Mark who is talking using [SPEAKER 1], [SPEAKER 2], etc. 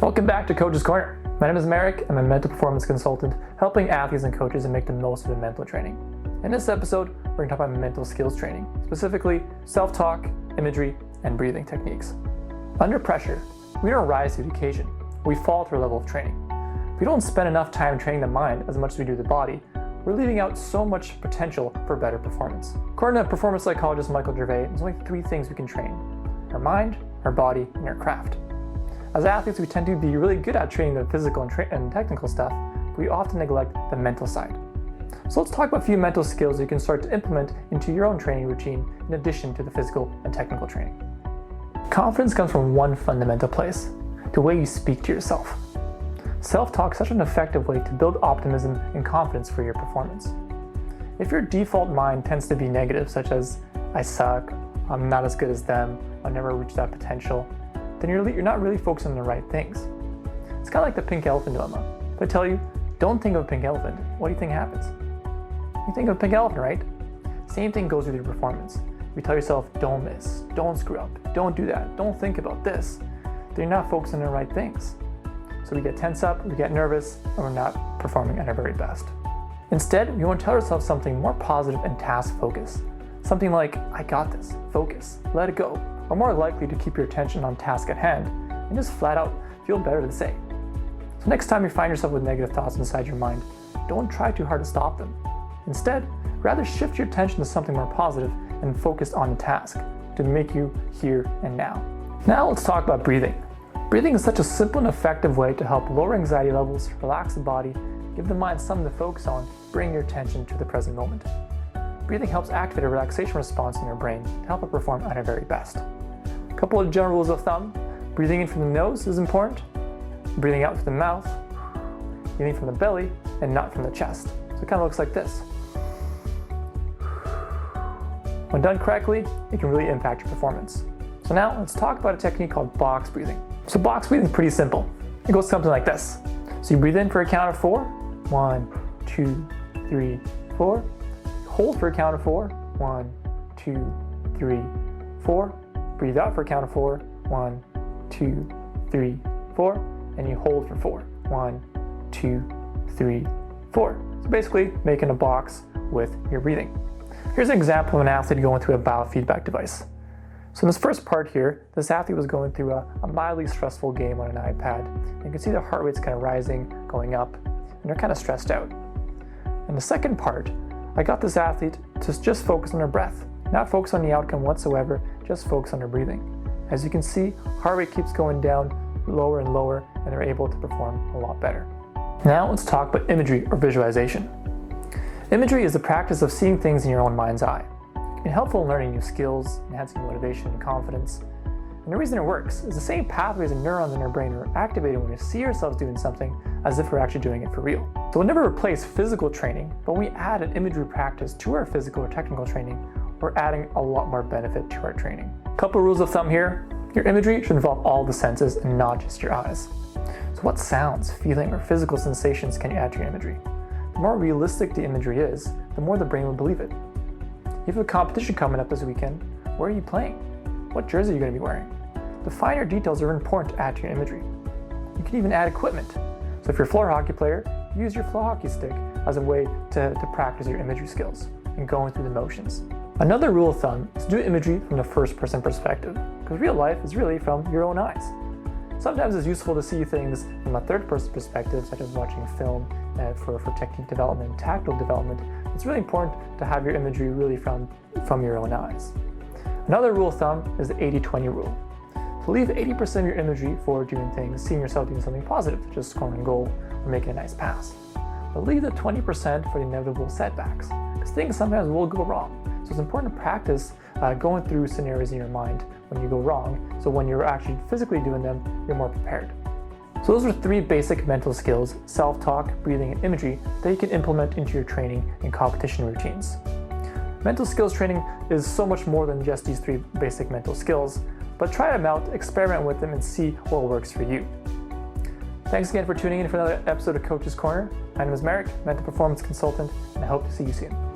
[SPEAKER 1] Welcome back to Coach's Corner. My name is Marek. I'm a mental performance consultant helping athletes and coaches to make the most of their mental training. In this episode, we're going to talk about mental skills training, specifically self-talk, imagery, and breathing techniques. Under pressure, we don't rise to the occasion. We fall to our level of training. If we don't spend enough time training the mind as much as we do the body, we're leaving out so much potential for better performance. According to performance psychologist Michael Gervais, there's only 3 things we can train: our mind, our body, and our craft. As athletes, we tend to be really good at training the physical and technical stuff, but we often neglect the mental side. So let's talk about a few mental skills you can start to implement into your own training routine in addition to the physical and technical training. Confidence comes from one fundamental place: the way you speak to yourself. Self-talk is such an effective way to build optimism and confidence for your performance. If your default mind tends to be negative, such as, I suck, I'm not as good as them, I'll never reach that potential, then you're not really focusing on the right things. It's kind of like the pink elephant dilemma. If I tell you, don't think of a pink elephant, what do you think happens? You think of a pink elephant, right? Same thing goes with your performance. If you tell yourself, don't miss, don't screw up, don't do that, don't think about this, then you're not focusing on the right things. So we get tense up, we get nervous, and we're not performing at our very best. Instead, we want to tell ourselves something more positive and task-focused. Something like, I got this, focus, let it go. Are more likely to keep your attention on task at hand and just flat out feel better to say. So next time you find yourself with negative thoughts inside your mind, don't try too hard to stop them. Instead, rather shift your attention to something more positive and focus on the task to make you here and now. Now let's talk about breathing. Breathing is such a simple and effective way to help lower anxiety levels, relax the body, give the mind something to focus on, bring your attention to the present moment. Breathing helps activate a relaxation response in your brain to help it perform at our very best. A couple of general rules of thumb: breathing in from the nose is important, breathing out through the mouth, breathing from the belly, and not from the chest. So it kind of looks like this. When done correctly, it can really impact your performance. So now let's talk about a technique called box breathing. So box breathing is pretty simple. It goes something like this. So you breathe in for a count of 4. 1, 2, 3, 4. Hold for a count of 4. 1, 2, 3, 4. Breathe out for a count of 4. 1, 2, 3, 4. And you hold for 4. 1, 2, 3, 4. So basically making a box with your breathing. Here's an example of an athlete going through a biofeedback device. So in this first part here, this athlete was going through a mildly stressful game on an iPad. And you can see their heart rate's kind of rising, going up, and they're kind of stressed out. In the second part, I got this athlete to just focus on their breath, not focus on the outcome whatsoever, just focus on their breathing. As you can see, heart rate keeps going down lower and lower, and they're able to perform a lot better. Now let's talk about imagery or visualization. Imagery is the practice of seeing things in your own mind's eye. It can be helpful in learning new skills, enhancing motivation and confidence. And the reason it works is the same pathways and neurons in our brain are activated when we see ourselves doing something as if we're actually doing it for real. So we'll never replace physical training, but when we add an imagery practice to our physical or technical training, we're adding a lot more benefit to our training. Couple rules of thumb here: your imagery should involve all the senses and not just your eyes. So what sounds, feeling, or physical sensations can you add to your imagery? The more realistic the imagery is, the more the brain will believe it. You have a competition coming up this weekend. Where are you playing? What jersey are you going to be wearing? The finer details are important to add to your imagery. You can even add equipment. So if you're a floor hockey player, use your floor hockey stick as a way to practice your imagery skills and going through the motions. Another rule of thumb is to do imagery from the first person perspective, because real life is really from your own eyes. Sometimes it's useful to see things from a third person perspective, such as watching a film for technique development, tactile development. It's really important to have your imagery really from your own eyes. Another rule of thumb is the 80-20 rule. So leave 80% of your imagery for doing things, seeing yourself doing something positive, such as scoring a goal or making a nice pass. But leave the 20% for the inevitable setbacks, because things sometimes will go wrong. So it's important to practice going through scenarios in your mind when you go wrong, so when you're actually physically doing them, you're more prepared. So those are 3 basic mental skills: self-talk, breathing, and imagery that you can implement into your training and competition routines. Mental skills training is so much more than just these 3 basic mental skills, but try them out, experiment with them, and see what works for you. Thanks again for tuning in for another episode of Coach's Corner. My name is Marek, mental performance consultant, and I hope to see you soon.